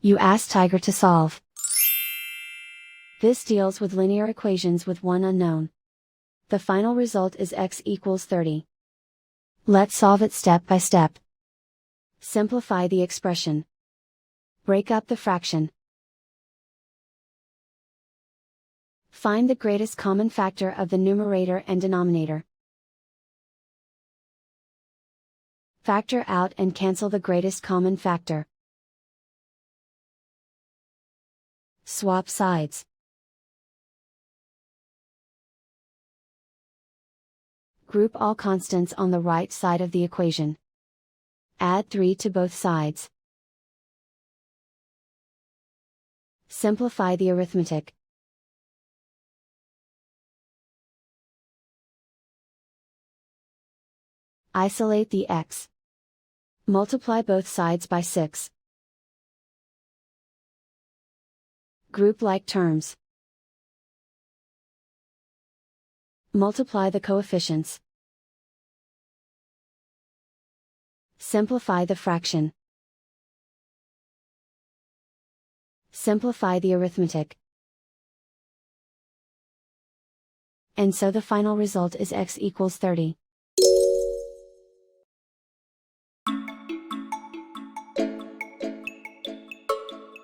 You ask Tiger to solve. This deals with linear equations with one unknown. The final result is x equals 30. Let's solve it step by step. Simplify the expression. Break up the fraction. Find the greatest common factor of the numerator and denominator. Factor out and cancel the greatest common factor. Swap sides. Group all constants on the right side of the equation. Add 3 to both sides. Simplify the arithmetic. Isolate the x. Multiply both sides by 6. Group like terms. Multiply the coefficients. Simplify the fraction. Simplify the arithmetic. And so the final result is x equals 30.